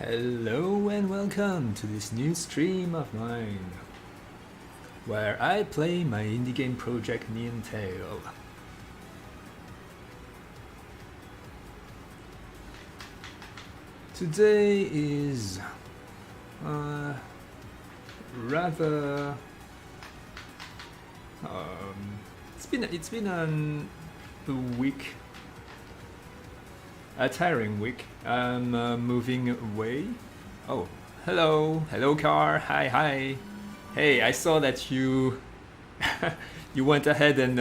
Hello and welcome to this new stream of mine, where I play my indie game project Neon Tail. Today is rather it's been a week, a tiring week. I'm moving away. Oh, hello car. Hi. Hey, I saw that you you went ahead and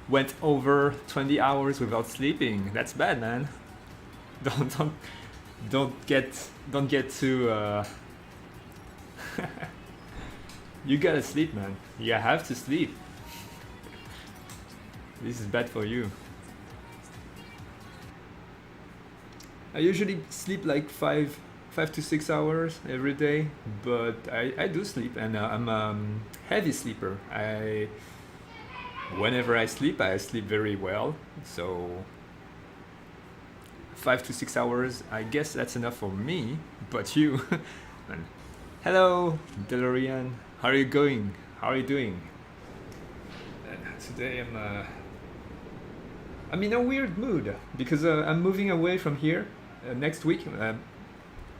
went over 20 hours without sleeping. That's bad, man. Don't get too you gotta sleep, man. You have to sleep. This is bad for you. I usually sleep like 5 to 6 hours every day, but I do sleep, and I'm a heavy sleeper. Whenever I sleep very well. So 5 to 6 hours, I guess that's enough for me. But you, and hello, DeLorean. How are you going? How are you doing? Today I'm in a weird mood because I'm moving away from here next week.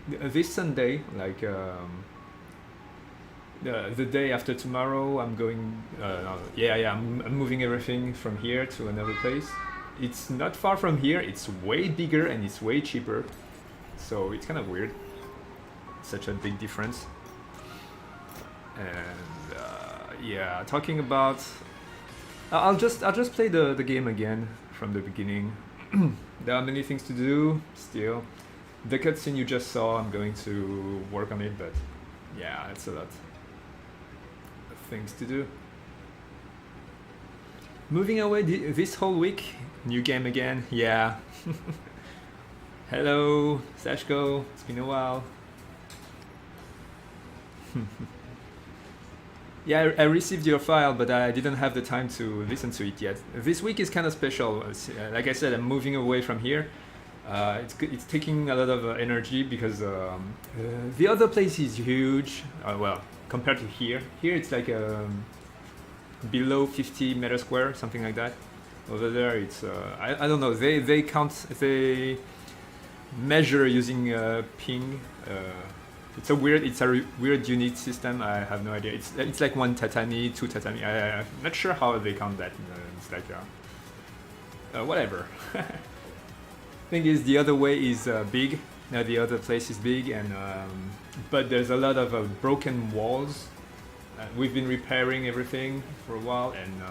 This Sunday, like the day after tomorrow, I'm going. I'm moving everything from here to another place. It's not far from here. It's way bigger and it's way cheaper. So it's kind of weird. Such a big difference. And talking about. I'll just play the game again from the beginning. There are many things to do still. The cutscene you just saw, I'm going to work on it, but yeah, it's a lot of things to do. Moving away this whole week, new game again, yeah. Hello, Sashko, it's been a while. Yeah, I received your file, but I didn't have the time to listen to it yet. This week is kind of special. Like I said, I'm moving away from here. It's taking a lot of energy because the other place is huge. Well, compared to here. Here it's like below 50 meters square, something like that. Over there it's, I don't know, they measure using ping. It's a weird unit system. I have no idea. It's like 1 tatami, 2 tatami. I'm not sure how they count that. It's like whatever. Thing is, the other way is big. Now the other place is big, and but there's a lot of broken walls. We've been repairing everything for a while, and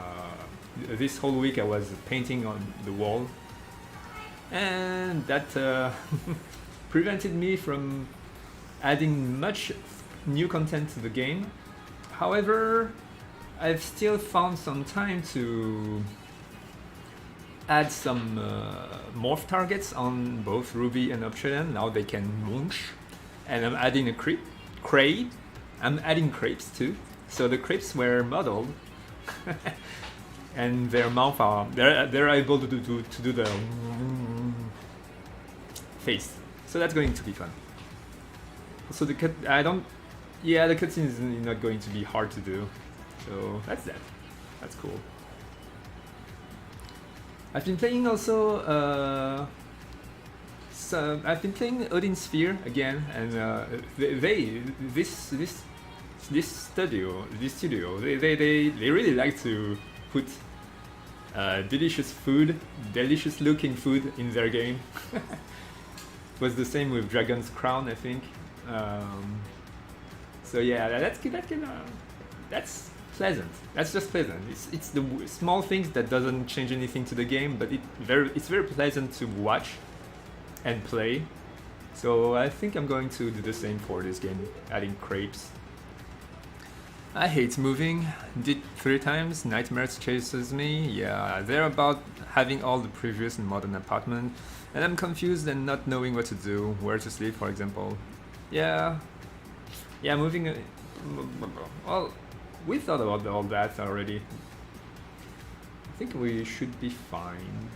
this whole week I was painting on the wall, and that prevented me from adding much new content to the game. However, I've still found some time to add some morph targets on both Ruby and Obsidian. Now they can munch, and I'm adding a crate. I'm adding crepes too. So the crepes were modeled, and their mouth they're able to do the face. So that's going to be fun. So the cutscene is not going to be hard to do. So that's that. That's cool. I've been playing also. I've been playing Odin Sphere again, and this studio they really like to put delicious looking food in their game. It was the same with Dragon's Crown, I think. So yeah, that's pleasant. That's just pleasant. It's the small things that doesn't change anything to the game, but it's very pleasant to watch and play. So I think I'm going to do the same for this game, adding crepes. I hate moving. Did 3 times. Nightmares chases me. Yeah, they're about having all the previous and modern apartment, and I'm confused and not knowing what to do, where to sleep, for example. Yeah, moving. Well, we thought about all that already. I think we should be fine.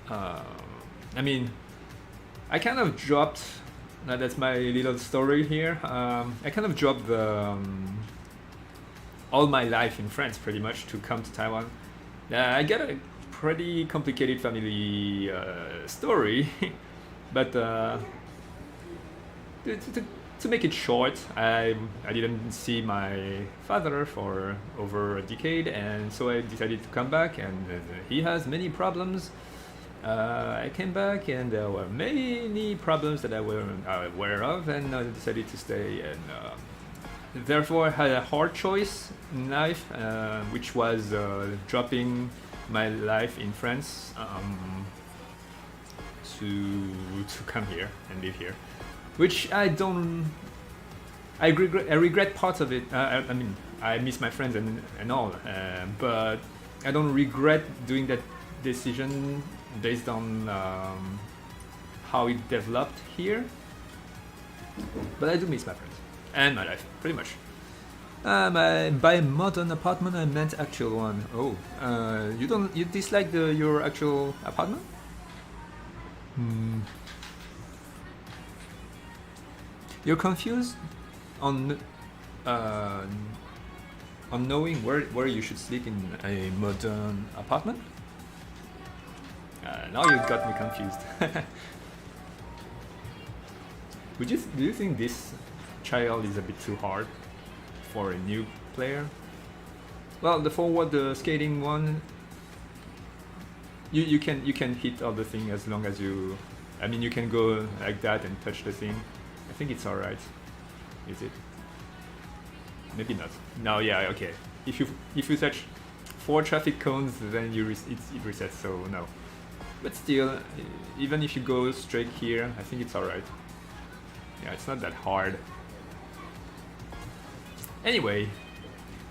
I mean, I kind of dropped that's my little story here. I kind of dropped all my life in France pretty much to come to Taiwan. I got a pretty complicated family story, but to make it short, I didn't see my father for over a decade, and so I decided to come back, and he has many problems. I came back, and there were many problems that I weren't aware of, and I decided to stay, and therefore I had a hard choice in life, which was dropping my life in France to come here and live here, which I regret parts of it. I mean, I miss my friends and all, but I don't regret doing that decision based on how it developed here. But I do miss my friends and my life, pretty much. By modern apartment, I meant actual one. Oh, you dislike your actual apartment? You're confused on knowing where you should sleep in a modern apartment? Now you've got me confused. Do you think this child is a bit too hard for a new player? Well, the skating one, you can hit all the thing as long as you. I mean, you can go like that and touch the thing. I think it's alright. Is it? Maybe not. No, yeah, okay. If you touch 4 traffic cones, then it resets. So no. But still, even if you go straight here, I think it's alright. Yeah, it's not that hard. Anyway,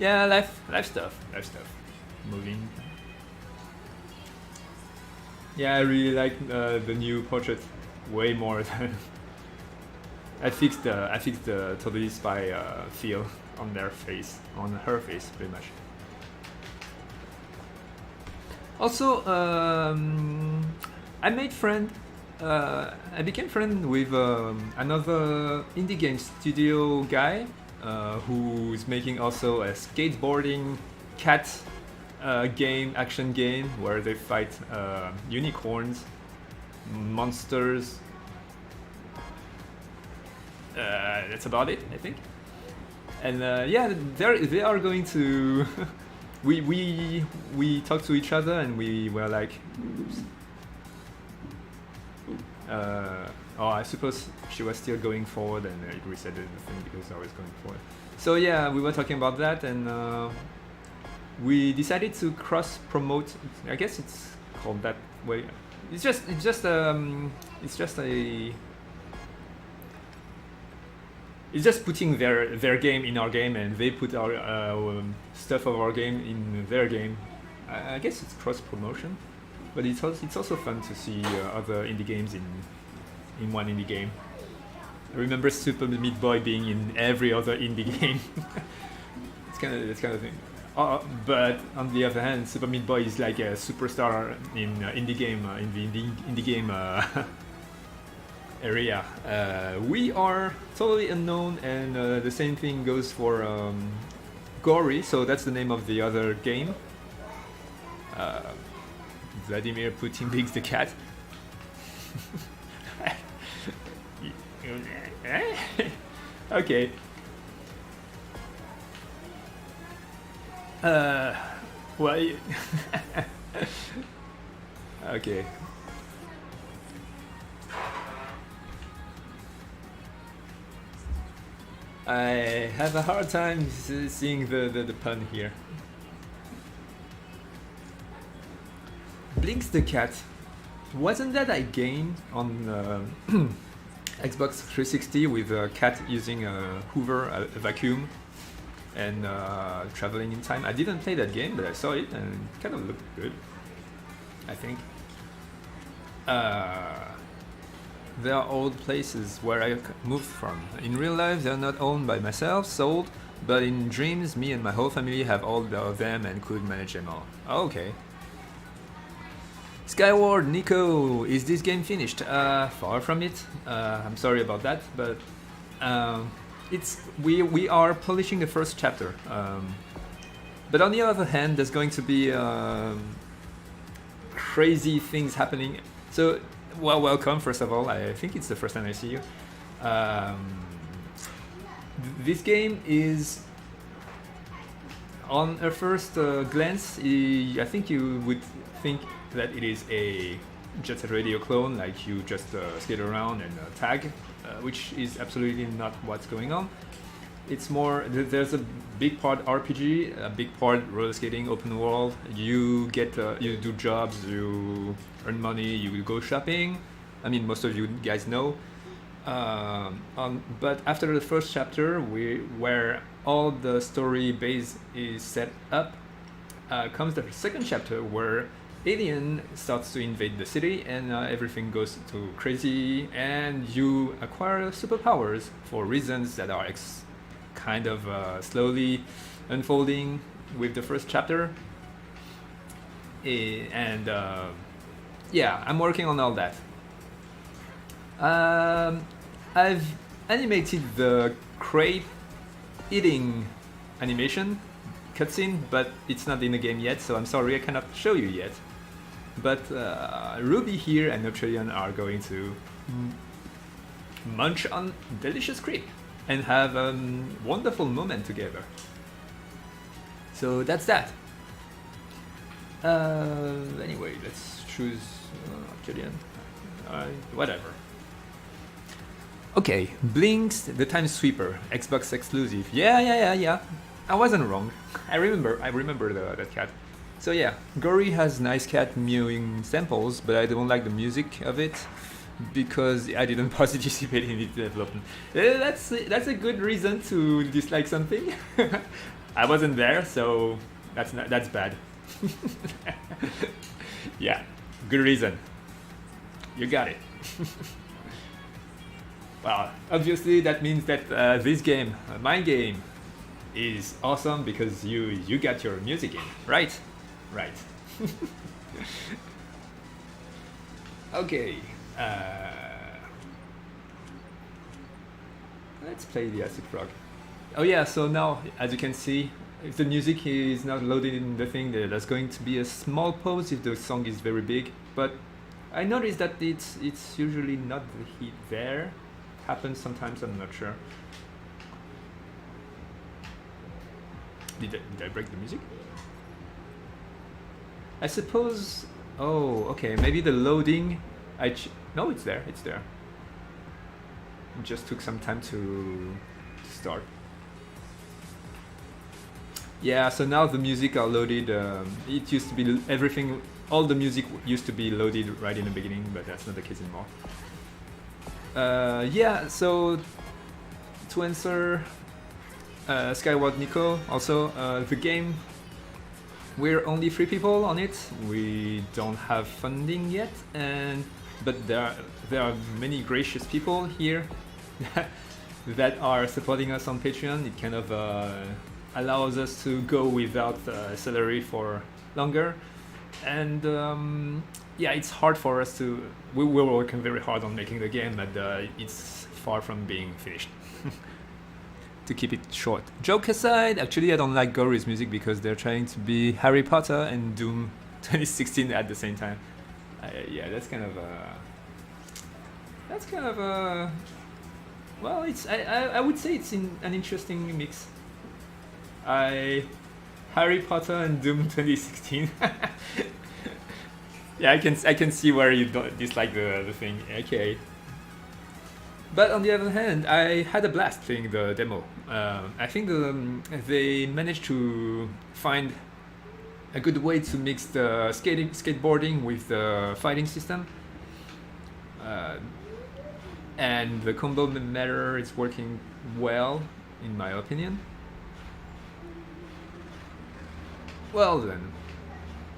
yeah, life stuff. Moving. Yeah, I really like the new portrait way more than I fixed the Totally Spy feel on her face, pretty much. Also, I became friend with another indie game studio guy who is making also a skateboarding cat action game where they fight unicorns, monsters. That's about it, I think. And yeah, they are going to. we talked to each other and we were like, oh, I suppose she was still going forward and it reset the thing because I was going forward. So yeah, we were talking about that and we decided to cross promote. I guess it's called that way. It's just putting their game in our game, and they put our stuff of our game in their game. I guess it's cross promotion, but it's also fun to see other indie games in one indie game. I remember Super Meat Boy being in every other indie game. It's kind of thing. But on the other hand, Super Meat Boy is like a superstar in indie game area. We are totally unknown, and the same thing goes for Gory. So that's the name of the other game. Vladimir Putin Bigs the cat. Okay. Well. Okay. I have a hard time seeing the pun here. Blinks the cat. Wasn't that a game on Xbox 360 with a cat using a Hoover, a vacuum, and traveling in time? I didn't play that game, but I saw it and it kind of looked good, I think. There are old places where I moved from. In real life, they're not owned by myself, sold, but in dreams, me and my whole family have all of them and could manage them all. Oh, okay. Skyward Nico, is this game finished? Far from it. I'm sorry about that, but it's we are polishing the first chapter. But on the other hand, there's going to be crazy things happening. So, well, welcome first of all. I think it's the first time I see you. This game is, on a first glance, I think you would think that it is a Jet Set Radio clone, like you just skate around and tag, which is absolutely not what's going on. It's more, there's a big part RPG, a big part roller skating, open world. You get, you do jobs, you earn money, you go shopping. I mean, most of you guys know. But after the first chapter, where all the story base is set up, comes the second chapter where Alien starts to invade the city and everything goes to crazy, and you acquire superpowers for reasons that are kind of slowly unfolding with the first chapter. And yeah, I'm working on all that. I've animated the crate eating animation cutscene, but it's not in the game yet, so I'm sorry I cannot show you yet. But Ruby here and Neutralian are going to munch on delicious crepe and have a wonderful moment together. So that's that. Anyway, let's choose Neutralian. Whatever. Okay, Blinks, the Time Sweeper, Xbox exclusive. Yeah. I wasn't wrong. I remember that cat. So yeah, Gory has nice cat mewing samples, but I don't like the music of it because I didn't participate in its development. That's a good reason to dislike something. I wasn't there, so that's bad. Yeah, good reason. You got it. Well, obviously that means that this game, my game, is awesome because you got your music in, right? Right. Okay. Let's play the Acid Frog. Oh yeah, so now, as you can see, if the music is not loaded in the thing, there's going to be a small pause if the song is very big, but I noticed that it's usually not there. Happens sometimes, I'm not sure. Did I break the music? I suppose. Oh, okay. Maybe the loading. No, it's there. It's there. It just took some time to start. Yeah. So now the music are loaded. It used to be everything. All the music used to be loaded right in the beginning, but that's not the case anymore. Yeah. So to answer Skyward Nico, also the game. We're only 3 people on it. We don't have funding yet, but there are many gracious people here that are supporting us on Patreon. It kind of allows us to go without salary for longer, and yeah, it's hard for us to. We're working very hard on making the game, but it's far from being finished. To keep it short. Joke aside, actually I don't like Gory's music because they're trying to be Harry Potter and Doom 2016 at the same time. Yeah, that's kind of well, it's I would say it's an interesting mix. Harry Potter and Doom 2016. Yeah, I can see where you don't dislike the thing. Okay. But on the other hand, I had a blast playing the demo. I think they managed to find a good way to mix the skateboarding with the fighting system. And the combo matter is working well, in my opinion. Well then,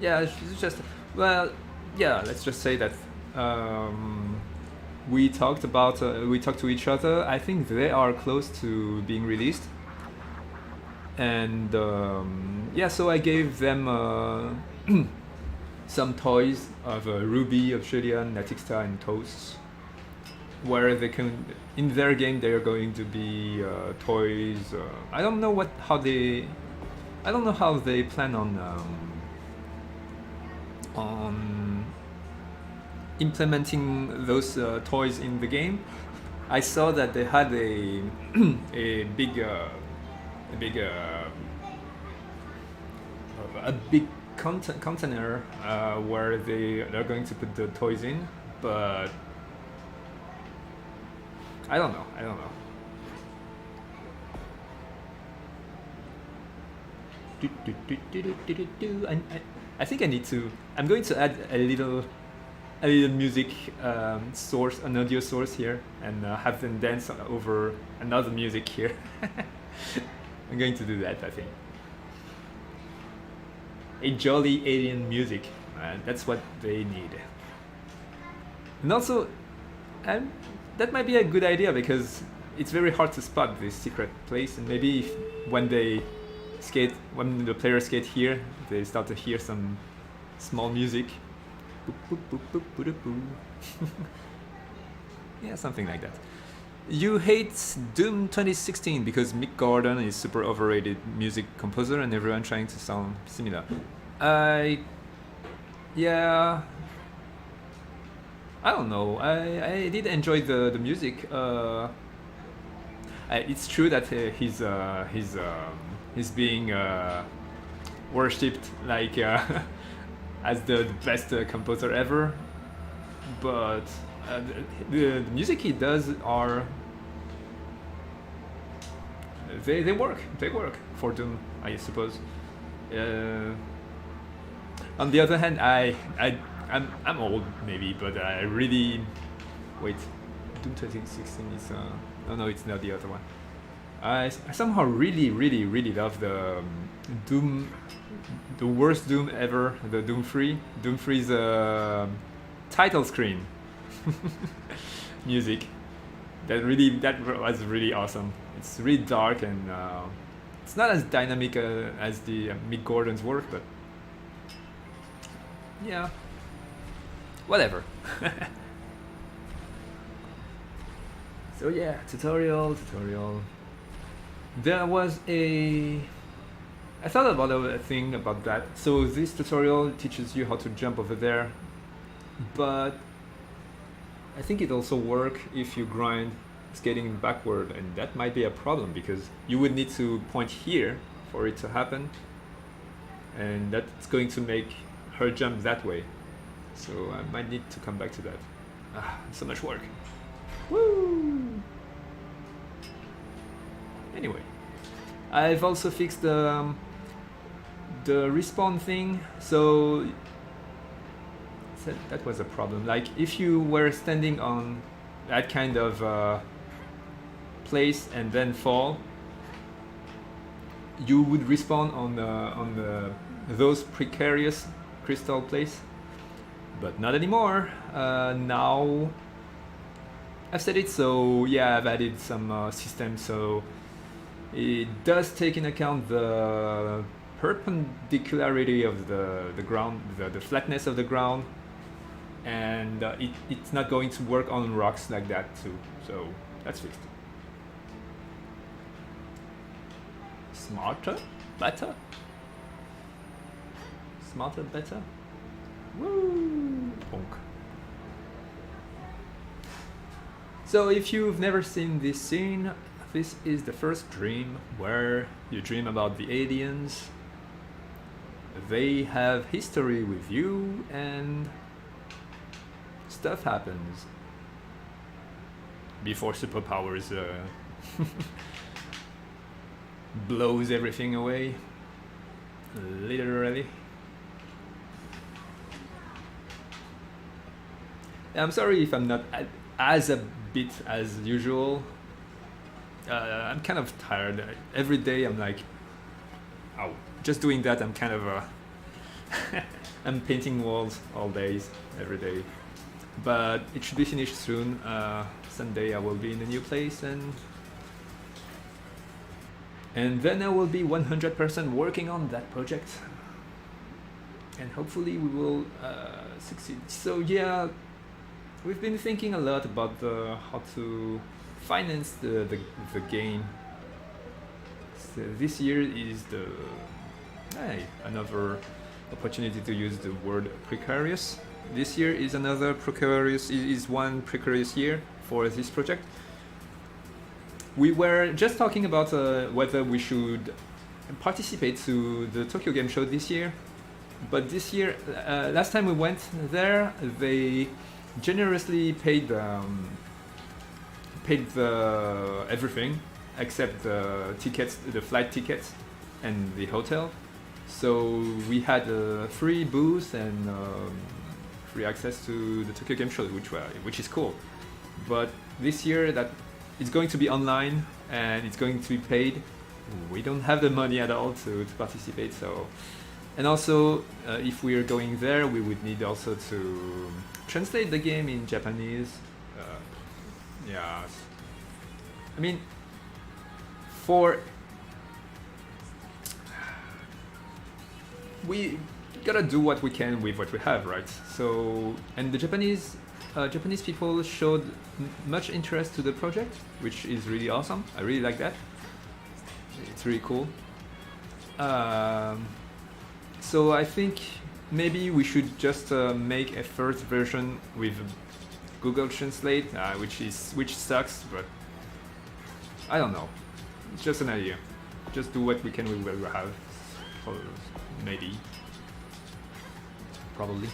yeah, it's just, well, yeah, let's just say that we talked to each other. I think they are close to being released, and yeah, so I gave them some toys of Ruby, Obsidian, Natixta, and Toasts, where they can, in their game, they are going to be toys. I don't know I don't know how they plan on implementing those toys in the game. I saw that they had a a big container where they're going to put the toys in, but I don't know. I think I need to. I'm going to add a little music source, an audio source here, and have them dance over another music here. I'm going to do that, I think. A jolly alien music, that's what they need. And also, that might be a good idea because it's very hard to spot this secret place, and maybe when the players skate here, they start to hear some small music. Yeah, something like that. You hate Doom 2016 because Mick Gordon is super overrated music composer and everyone trying to sound similar. Yeah, I don't know. I did enjoy the music. It's true that he's being worshipped like as the best composer ever, but the music he does are they work for Doom, I suppose. On the other hand, I'm old maybe, but I really wait. Doom 2016 is no, it's not the other one. I somehow really love the Doom, the worst Doom ever, the Doom 3. Doom 3's title screen music. That was really awesome. It's really dark and it's not as dynamic as the Mick Gordon's work, but yeah, whatever. So yeah, tutorial. There was I thought about a thing about that. So this tutorial teaches you how to jump over there, but I think it also works if you grind skating backward, and that might be a problem because you would need to point here for it to happen, and that's going to make her jump that way. So I might need to come back to that. So much work. Woo! Anyway, I've also fixed the respawn thing. So that was a problem. Like if you were standing on that kind of place and then fall, you would respawn on those precarious crystal place. But not anymore. Now I've set it so yeah, I've added some systems so it does take in account the perpendicularity of the ground, the flatness of the ground, and it's not going to work on rocks like that too. So that's fixed. Smarter, better. Woo! Bonk. So if you've never seen this scene, this is the first dream where you dream about the aliens. They have history with you and stuff happens before superpowers blows everything away, literally. I'm sorry if I'm not as a bit as usual. I'm kind of tired. Every day I'm like, ow. Just doing that, I'm kind of I'm painting walls all days, every day. But it should be finished soon. Sunday I will be in a new place and then I will be 100% working on that project. and hopefully we will succeed. So yeah, we've been thinking a lot about how to finance the game. So this year is another opportunity to use the word precarious. This year is another precarious is one precarious year for this project. We were just talking about whether we should participate to the Tokyo Game Show this year, but this year, last time we went there, they generously paid everything except the tickets, the flight tickets, and the hotel. So we had a free booth and free access to the Tokyo Game Show, which is cool. But this year that it's going to be online and it's going to be paid. We don't have the money at all to participate. So, and also if we are going there, we would need also to translate the game in Japanese. Yeah, I mean, we gotta do what we can with what we have, right? So, and the Japanese people showed much interest to the project, which is really awesome. I really like that. It's really cool. So I think maybe we should just make a first version with Google Translate, which sucks, but I don't know. It's just an idea. Just do what we can with what we have. Or maybe. Probably.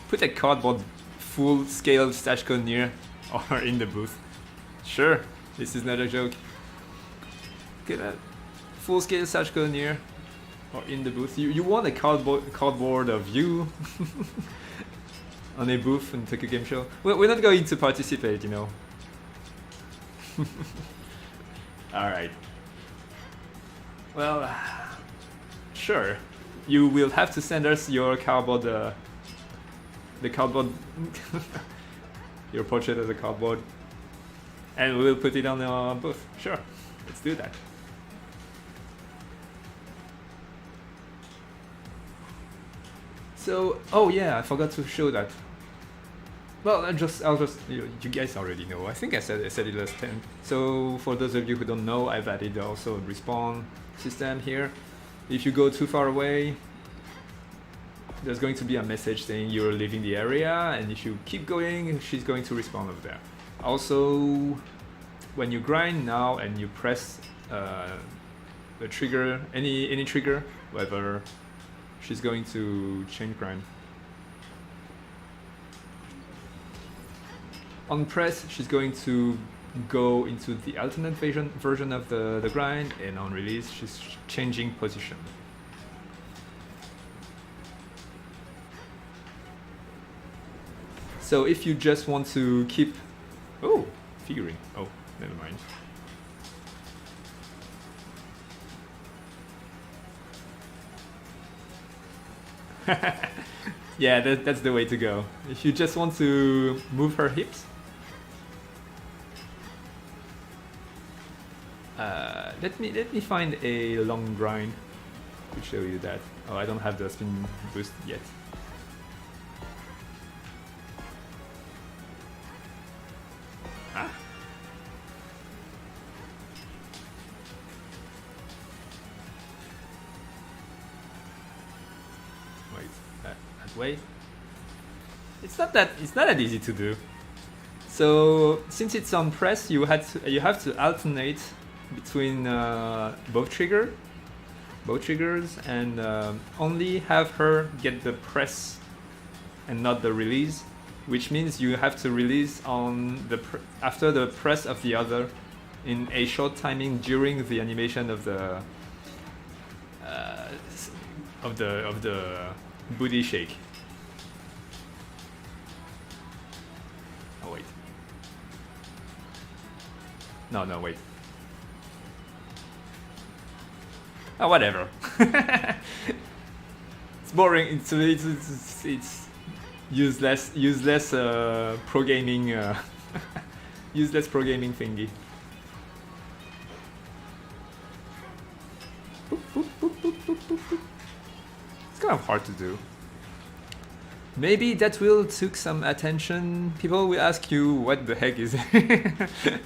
Put a cardboard full-scale Stashko near or in the booth. Sure, this is not a joke. Get a full-scale Stashko near or in the booth. You want a cardboard of you on a booth in Tokyo Game Show. Well, we're not going to participate, you know. Alright. Well, sure. You will have to send us your cardboard, the cardboard, your portrait as a cardboard, and we'll put it on our booth. Sure, let's do that. So, oh yeah, I forgot to show that. Well, I'll just you guys already know. I think I said it last time. So for those of you who don't know, I've added also a respawn system here. If you go too far away, there's going to be a message saying you're leaving the area, and if you keep going, she's going to respawn over there. Also, when you grind now and you press the trigger, any trigger, whether she's going to change grind. On press, she's going to go into the alternate version of the grind, and on release, she's changing position. So if you just want to keep... Oh, figurine. Oh, never mind. Yeah, that's the way to go. If you just want to move her hips, let me find a long grind to show you that. Oh, I don't have the spin boost yet. Ah. Wait, that way. It's not that easy to do. So since it's on press, you have to alternate between both triggers, and only have her get the press and not the release, which means you have to release on after the press of the other in a short timing during the animation of the booty shake. Oh wait. No, wait. Oh, whatever. It's boring. It's useless pro gaming useless pro gaming thingy. Boop, boop, boop, boop, boop. kind of hard to do. Maybe that will took some attention. People will ask you what the heck is it.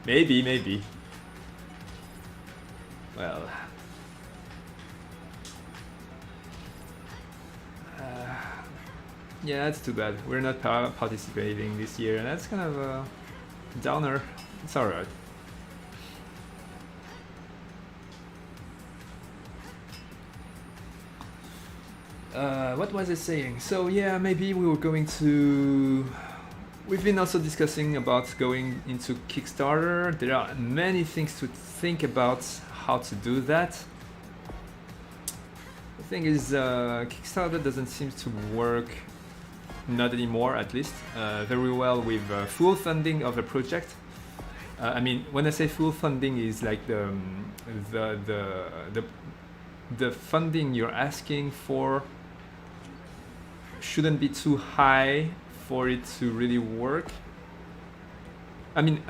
Maybe. Well, yeah, that's too bad. We're not participating this year, and that's kind of a downer. It's alright. What was I saying? So yeah, maybe we were going to... We've been also discussing about going into Kickstarter. There are many things to think about how to do that. The thing is, Kickstarter doesn't seem to work, not anymore at least, very well with full funding of a project. I mean, when I say full funding, is like the funding you're asking for shouldn't be too high for it to really work. I mean,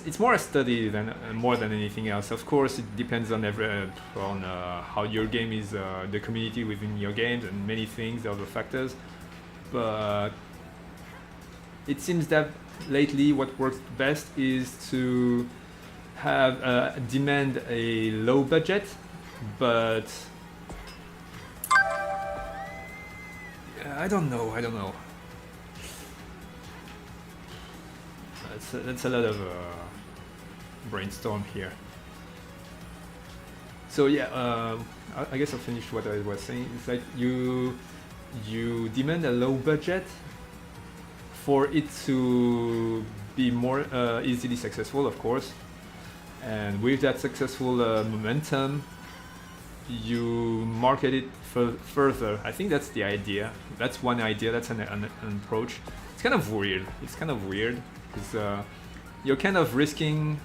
it's more a study than more than anything else. Of course, it depends on how your game is, the community within your games, and many things, other factors. But it seems that lately, what works best is to have demand a low budget, but I don't know. That's a lot of brainstorm here. So yeah, I guess I'll finish what I was saying. It's like you demand a low budget for it to be more easily successful, of course. And with that successful momentum, you market it further. I think that's the idea. That's one idea. That's an approach. It's kind of weird. Because you're kind of risking.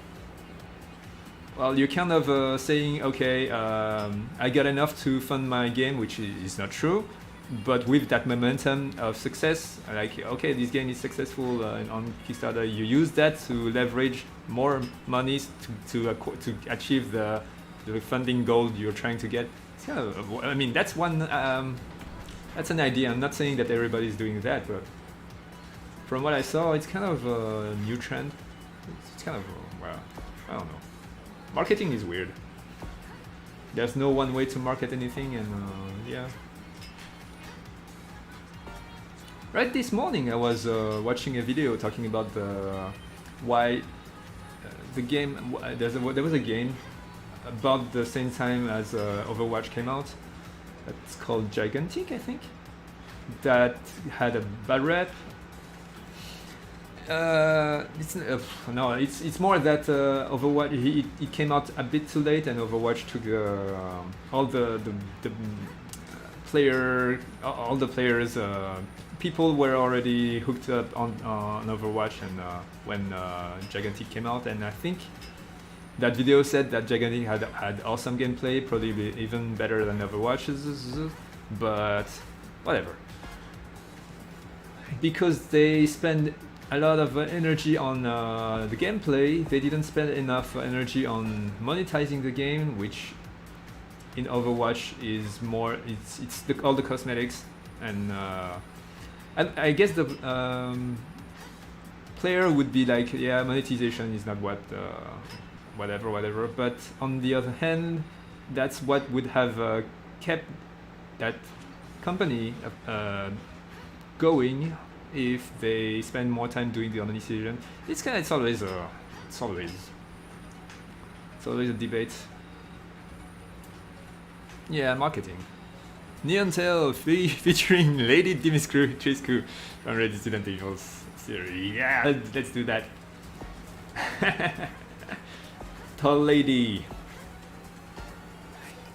Well, you're kind of saying, okay, I got enough to fund my game, which is not true. But with that momentum of success, like, okay, this game is successful on Kickstarter, you use that to leverage more monies to achieve the funding goal you're trying to get. It's kind of, I mean, that's one. That's an idea. I'm not saying that everybody's doing that, but from what I saw, it's kind of a new trend. It's kind of, well, I don't know. Marketing is weird. There's no one way to market anything, and yeah. Right this morning, I was watching a video talking about why the game. There was a game about the same time as Overwatch came out. It's called Gigantic, I think. That had a bad rep. It's more that Overwatch it came out a bit too late, and Overwatch took all the players. People were already hooked up on Overwatch, and when Gigantic came out, and I think that video said that Gigantic had awesome gameplay, probably even better than Overwatch's, but whatever. Because they spend a lot of energy on the gameplay, they didn't spend enough energy on monetizing the game, which in Overwatch is more, it's all the cosmetics, and I guess the player would be like, yeah, monetization is not what, whatever. But on the other hand, that's what would have kept that company going if they spend more time doing the monetization. It's always a debate. Yeah, marketing. Neon Tail featuring Lady Dimitrescu from Resident Evil series. Yeah, let's do that. Tall lady.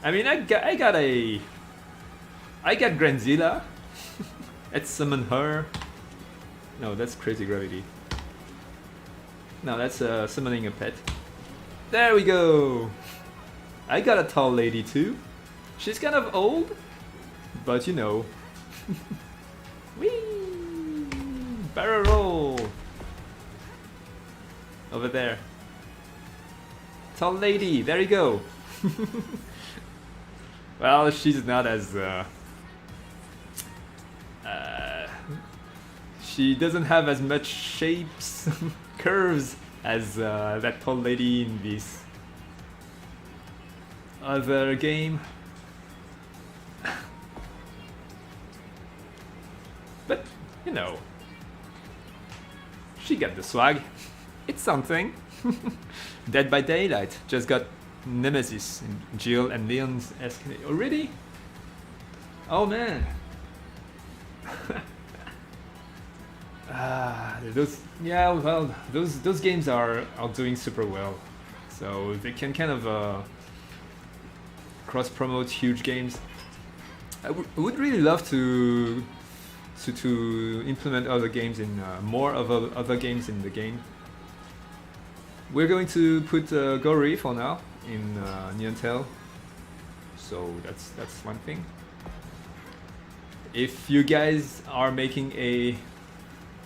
I mean, I got Granzilla. Let's summon her. No, that's Crazy Gravity. No, that's summoning a pet. There we go. I got a tall lady too. She's kind of old, but you know. Whee! Barrel roll! Over there. Tall lady, there you go. Well, she's not as she doesn't have as much shapes, curves as that tall lady in this other game. But, you know, she got the swag. It's something. Dead by Daylight just got Nemesis, Jill and Leon's escalate. Already? Oh man. Those games are doing super well, so they can kind of cross promote huge games. I would really love to implement other games in more of other games in the game. We're going to put Gory for now in Neon Tail, so that's one thing. If you guys are making a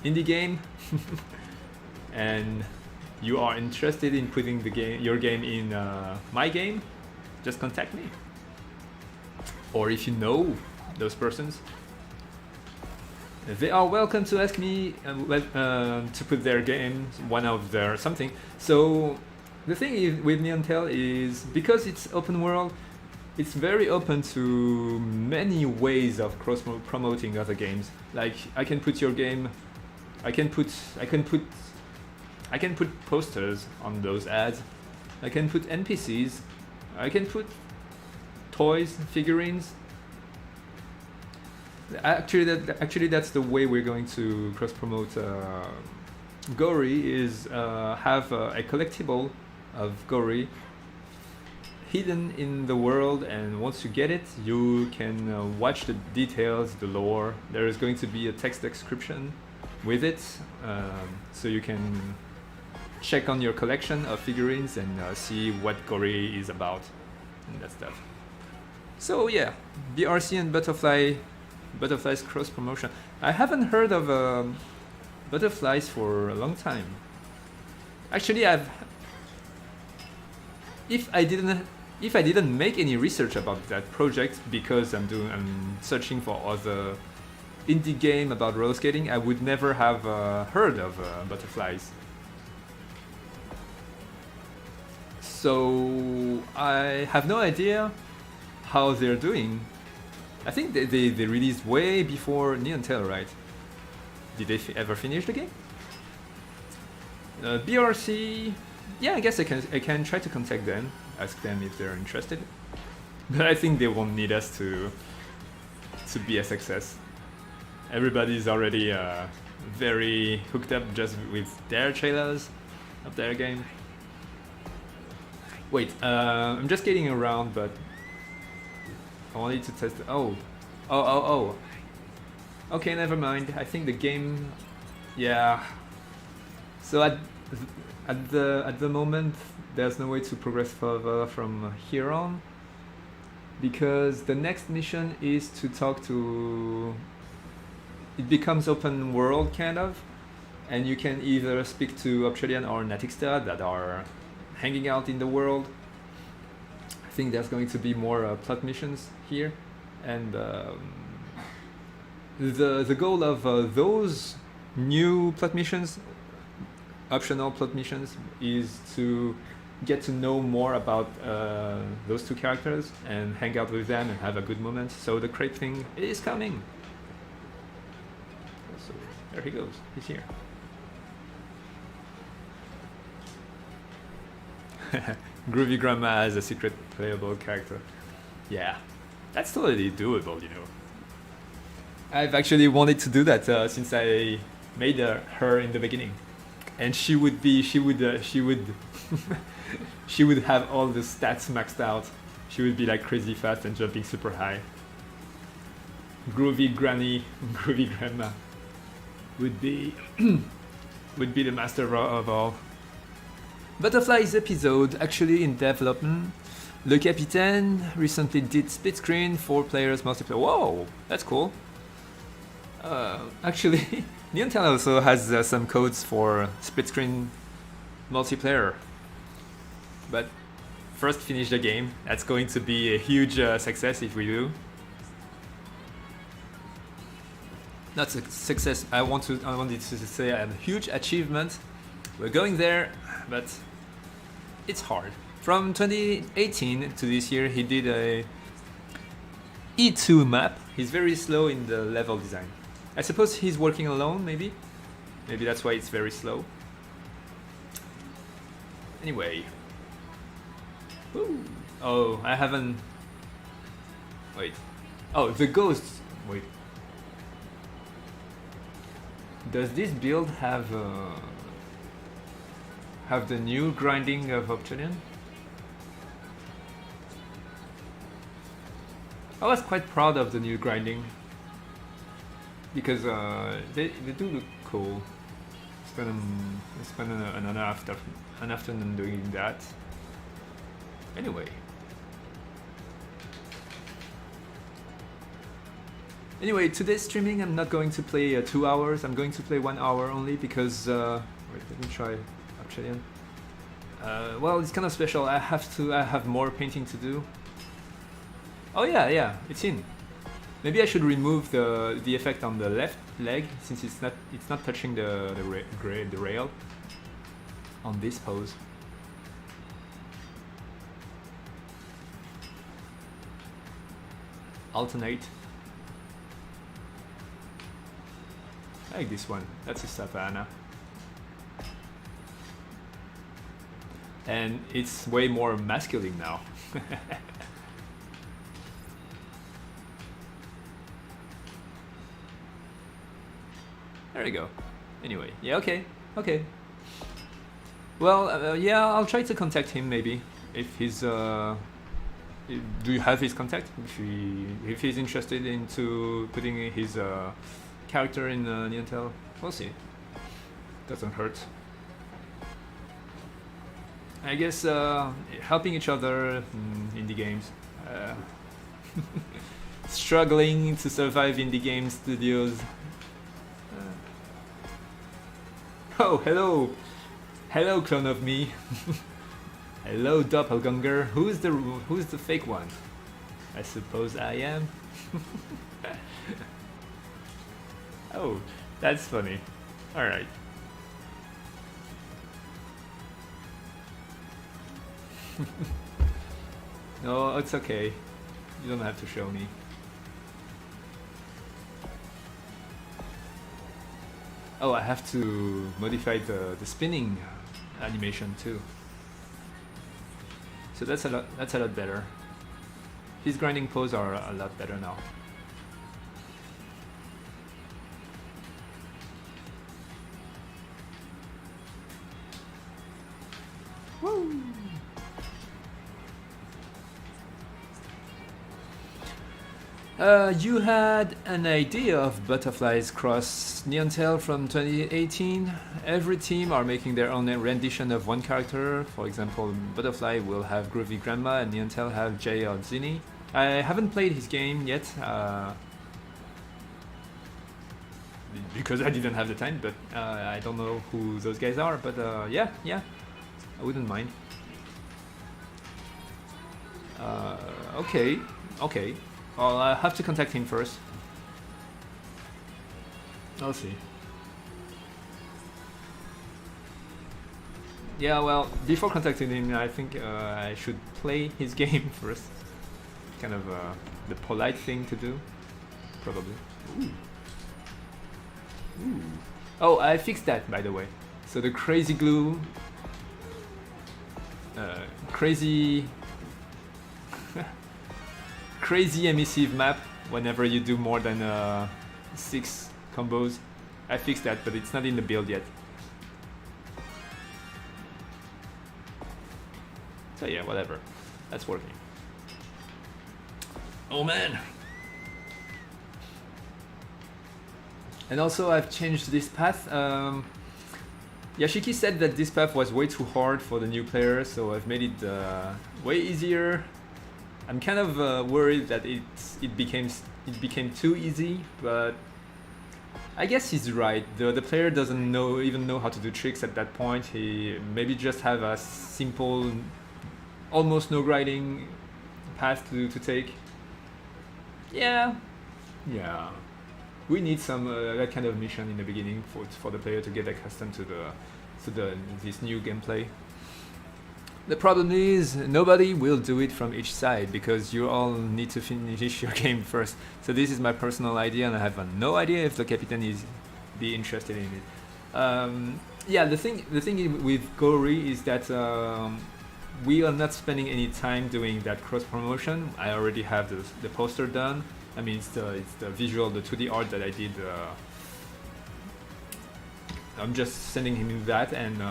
indie game and you are interested in putting your game in my game, just contact me. Or if you know those persons, they are welcome to ask me to put their game, one of their something. So the thing with Neon Tail is, because it's open world, it's very open to many ways of cross promoting other games. Like I can put your game, I can put posters on those ads. I can put NPCs. I can put toys, figurines. Actually, that's the way we're going to cross promote Gory. Is have a collectible of Gory hidden in the world, and once you get it, you can watch the details, the lore. There is going to be a text description with it, so you can check on your collection of figurines and see what Gory is about and that stuff. So yeah, BRC and Butterflies cross promotion. I haven't heard of Butterflies for a long time. Actually, if I didn't make any research about that project, because I'm searching for other indie game about roller skating, I would never have heard of Butterflies. So I have no idea how they're doing. I think they released way before Neon Tail, right? Did they ever finish the game? BRC, yeah, I guess I can try to contact them, ask them if they're interested. But I think they won't need us to be a success. Everybody's already very hooked up just with their trailers of their game. Wait, I'm just getting around, but I wanted to test. Oh. Okay, never mind. I think the game, yeah. So at the moment, there's no way to progress further from here on, because the next mission is to talk to. It becomes open world kind of, and you can either speak to Obsidian or Natixta that are hanging out in the world. I think there's going to be more plot missions here, and the goal of those new plot missions, optional plot missions, is to get to know more about those two characters and hang out with them and have a good moment. So the crate thing is coming. So there he goes. He's here. Groovy Grandma as a secret playable character. Yeah, that's totally doable, you know. I've actually wanted to do that since I made her in the beginning, and she would she would have all the stats maxed out. She would be like crazy fast and jumping super high. Groovy Grandma would be the master of all. Butterflies episode actually in development. Le Capitaine recently did split screen, 4 players multiplayer. Whoa, that's cool. Actually, Neon Tail also has some codes for split screen multiplayer. But first finish the game. That's going to be a huge success if we do. Not success. I wanted to say a huge achievement. We're going there, but it's hard. From 2018 to this year, he did a E2 map. He's very slow in the level design. I suppose he's working alone, maybe? Maybe that's why it's very slow. Anyway. Woo. Oh, I haven't... Wait. Oh, the ghosts. Wait. Does this build have the new grinding of Obsidian? I was quite proud of the new grinding because they do look cool. Spend an afternoon doing that. Anyway. Anyway, today's streaming I'm not going to play 2 hours. I'm going to play 1 hour only because wait, let me try Obsidian. Well, it's kind of special. I have more painting to do. Oh yeah, it's in. Maybe I should remove the effect on the left leg since it's not touching the rail on this pose. Alternate. I like this one. That's a savannah. And it's way more masculine now. There you go. Anyway, yeah, okay. Well, yeah, I'll try to contact him maybe if he's. Do you have his contact? If he's interested into putting his character in Neontel, we'll see. Doesn't hurt. I guess helping each other in indie games. Struggling to survive indie game studios. Oh, hello, clone of me. Hello, doppelganger. Who's the fake one? I suppose I am. Oh, that's funny. All right. No, it's okay. You don't have to show me. Oh, I have to modify the spinning animation too. So that's a lot better. His grinding poses are a lot better now. Woo! You had an idea of Butterflies cross Neontel from 2018. Every team are making their own rendition of one character. For example, Butterfly will have Groovy Grandma and Neontel have Jay or Zinni. I haven't played his game yet because I didn't have the time, but I don't know who those guys are. But yeah, I wouldn't mind. Okay. Well, I have to contact him first. I'll see. Yeah, well, before contacting him, I think I should play his game first. Kind of the polite thing to do, probably. Ooh. Oh, I fixed that, by the way. So the crazy glue, crazy emissive map whenever you do more than 6 combos. I fixed that, but it's not in the build yet. So yeah, whatever. That's working. Oh man! And also I've changed this path. Yashiki said that this path was way too hard for the new player, so I've made it way easier. I'm kind of worried that it became too easy, but I guess he's right. The player doesn't even know how to do tricks at that point. He maybe just have a simple almost no grinding path to take. Yeah, yeah. We need some that kind of mission in the beginning for the player to get accustomed to this new gameplay. The problem is nobody will do it from each side because you all need to finish your game first. So this is my personal idea, and I have no idea if the Captain is be interested in it. Yeah, the thing with Gori is that we are not spending any time doing that cross promotion. I already have the poster done. I mean, it's the visual, the 2D art that I did. I'm just sending him that, and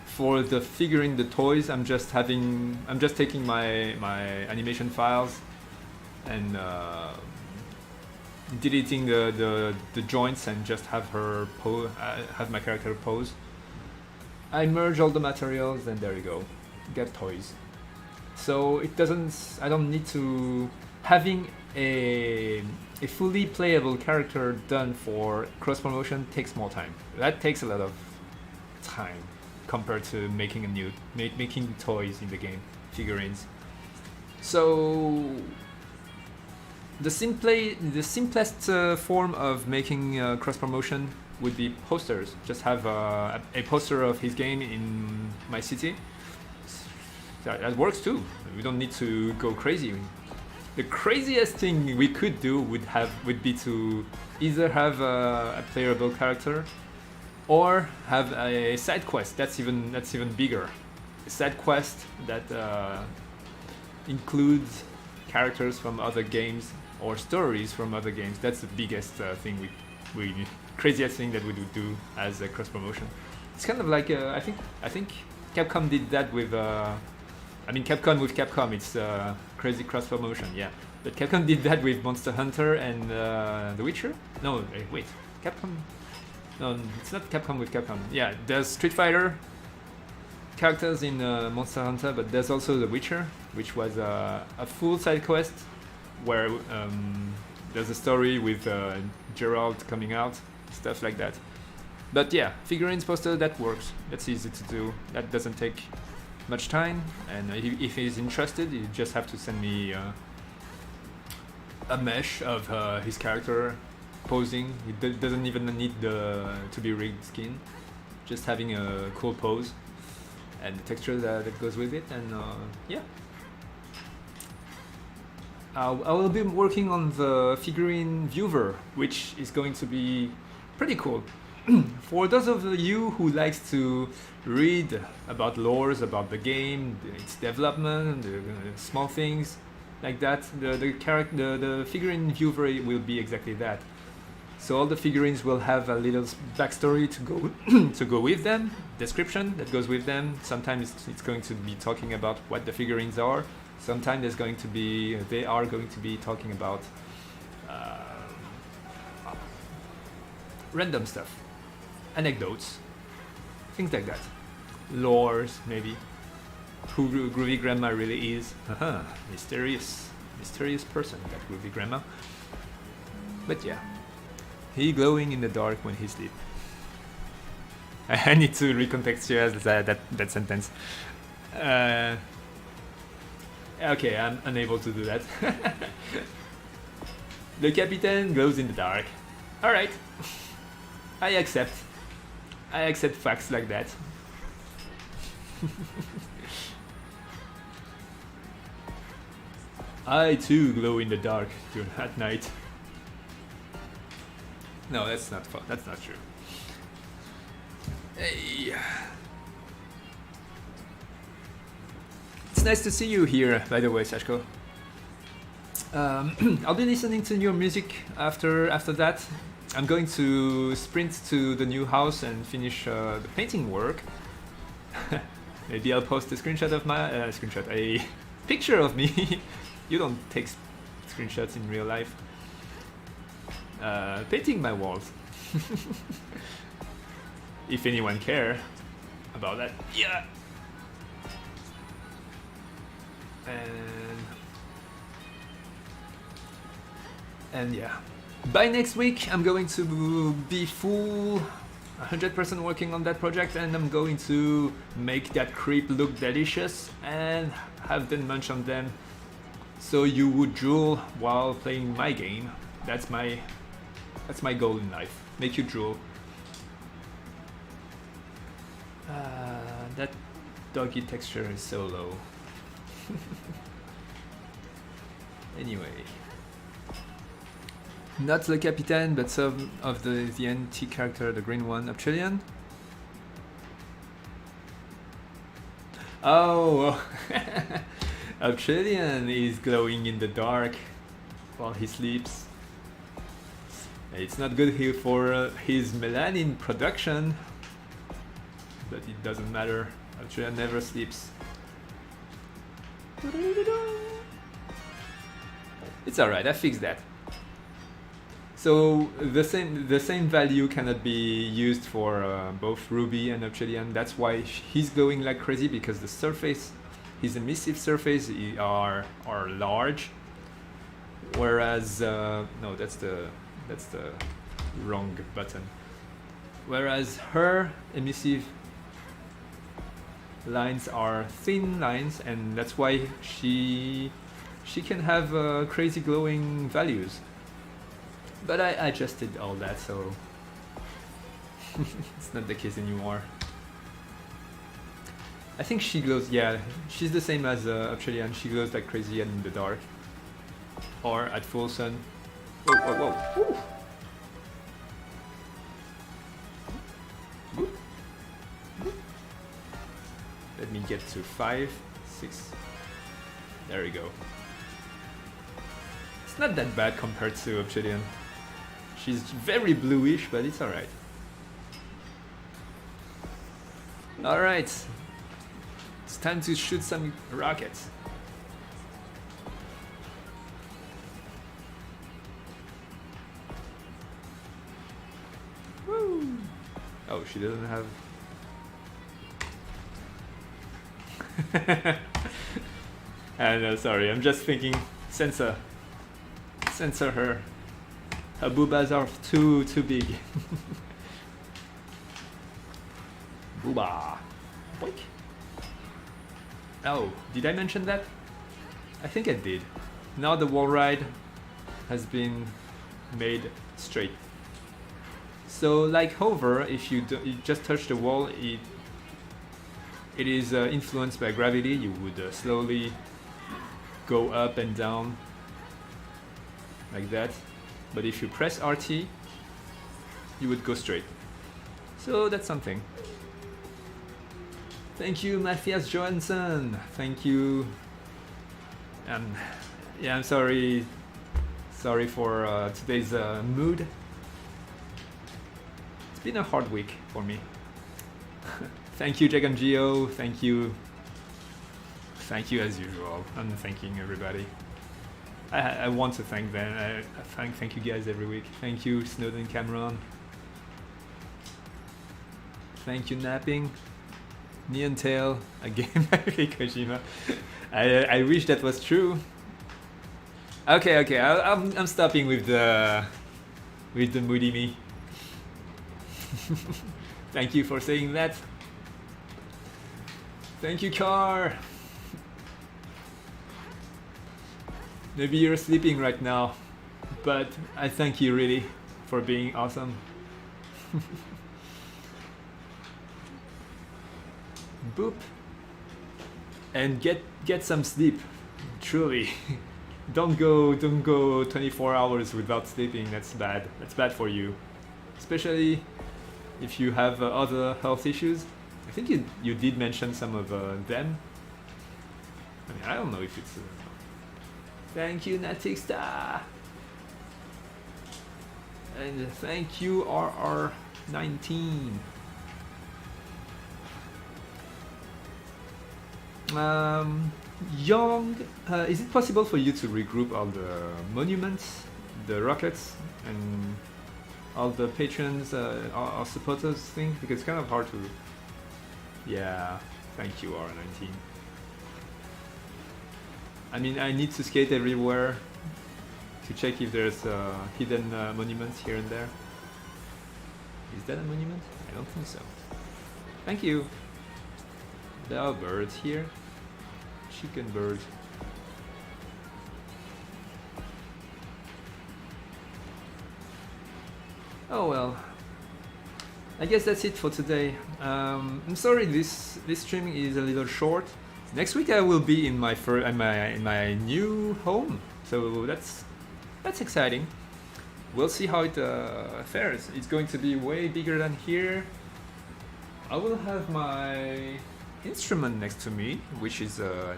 for the figurine, the toys, I'm just taking my animation files and deleting the joints and just have her have my character pose. I merge all the materials, and there you go, get toys. So it doesn't. I don't need to having a fully playable character done for cross promotion takes more time. That takes a lot of time compared to making making toys in the game, figurines. So the simplest form of making cross promotion would be posters. Just have a poster of his game in my city. That works too. We don't need to go crazy. The craziest thing we could do would be to either have a playable character or have a side quest. That's even bigger. A side quest that includes characters from other games or stories from other games. That's the biggest thing we craziest thing that we would do as a cross promotion. It's kind of like I think Capcom did that with. I mean, Capcom with Capcom, it's crazy cross promotion, yeah. But Capcom did that with Monster Hunter and The Witcher? No, wait, Capcom? No, it's not Capcom with Capcom. Yeah, there's Street Fighter characters in Monster Hunter, but there's also The Witcher, which was a full side quest where there's a story with Geralt coming out, stuff like that. But yeah, figurines poster, that works. That's easy to do. That doesn't take much time, and if he's interested, you just have to send me a mesh of his character posing. It doesn't even need to be rigged skin, just having a cool pose and the texture that goes with it, and yeah. I will be working on the figurine viewer, which is going to be pretty cool. For those of you who likes to read about lores about the game, its development, the small things like that, the figurine viewer will be exactly that. So all the figurines will have a little backstory to go to go with them, description that goes with them. Sometimes it's going to be talking about what the figurines are. Sometimes they are going to be talking about random stuff. Anecdotes, things like that. Lores, maybe. Who Groovy Grandma really is. Mysterious person, that Groovy Grandma. But yeah, he glowing in the dark when he sleep. I need to recontextualize that sentence. Okay, I'm unable to do that. The Captain glows in the dark. Alright. I accept facts like that. I too glow in the dark at night. No, that's not fun. That's not true. Hey. It's nice to see you here, by the way, Sashko. I'll be listening to your music after that. I'm going to sprint to the new house and finish the painting work. Maybe I'll post a screenshot of my a picture of me. You don't take screenshots in real life. Painting my walls. If anyone care about that, yeah. And yeah. By next week, I'm going to be full 100% working on that project, and I'm going to make that creep look delicious and have them munch on them, so you would drool while playing my game. That's my goal in life. Make you drool. That doggy texture is so low. Anyway. Not Le Capitaine, but some of the NT character, the green one, Obtrulian. Oh, Obtrulian is glowing in the dark while he sleeps. It's not good here for his melanin production, but it doesn't matter. Obtrulian never sleeps. It's alright, I fixed that. So the same value cannot be used for both Ruby and Obtrulian. That's why he's glowing like crazy, because the surface, his emissive surface are large, whereas no, that's the wrong button. Whereas her emissive lines are thin lines, and that's why she can have crazy glowing values. But I adjusted all that, so it's not the case anymore. I think she glows, yeah, she's the same as Obtrulian. She glows like crazy in the dark or at full sun. Whoa, whoa, whoa. Woo. Let me get to 5, 6. There we go. It's not that bad compared to Obtrulian. She's very bluish, but it's alright. Alright. It's time to shoot some rockets. Woo! Oh, she doesn't have... No, sorry, I'm just thinking, censor her. Her boobas are too big. Booba. Boink. Oh, did I mention that? I think I did. Now the wall ride has been made straight. So like hover, if you just touch the wall, it is influenced by gravity. You would slowly go up and down like that. But if you press RT, you would go straight. So that's something. Thank you, Matthias Johansson. Thank you. Yeah, I'm sorry for today's mood. It's been a hard week for me. Thank you, Dragon Geo. Thank you as usual. I'm thanking everybody. I want to thank them. I thank you guys every week. Thank you, Snowden Cameron. Thank you, Napping. Neon Tail again. Kojima. I wish that was true. Okay. I'm stopping with the moody me. Thank you for saying that. Thank you, Car. Maybe you're sleeping right now, but I thank you really for being awesome. Boop. And get some sleep. Truly. Don't go 24 hours without sleeping. That's bad. That's bad for you. Especially if you have other health issues. I think you did mention some of them. I mean, I don't know if it's... Thank you, Natixta! And thank you, RR19. Young, is it possible for you to regroup all the monuments, the rockets, and all the patrons, our supporters thing? Because it's kind of hard to... Yeah, thank you, R19. I mean, I need to skate everywhere to check if there's hidden monuments here and there. Is that a monument? I don't think so. Thank you. There are birds here. Chicken bird. Oh well. I guess that's it for today. I'm sorry this stream is a little short. Next week I will be in my in my new home, so that's exciting. We'll see how it fares. It's going to be way bigger than here. I will have my instrument next to me, which is a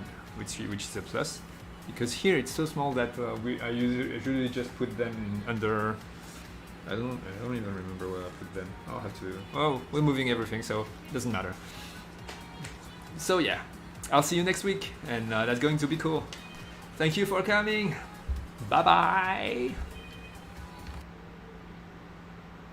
plus, because here it's so small that I usually just put them under. I don't even remember where I put them. I'll have to. Oh, we're moving everything, so it doesn't matter. So yeah, I'll see you next week, and that's going to be cool. Thank you for coming. Bye bye.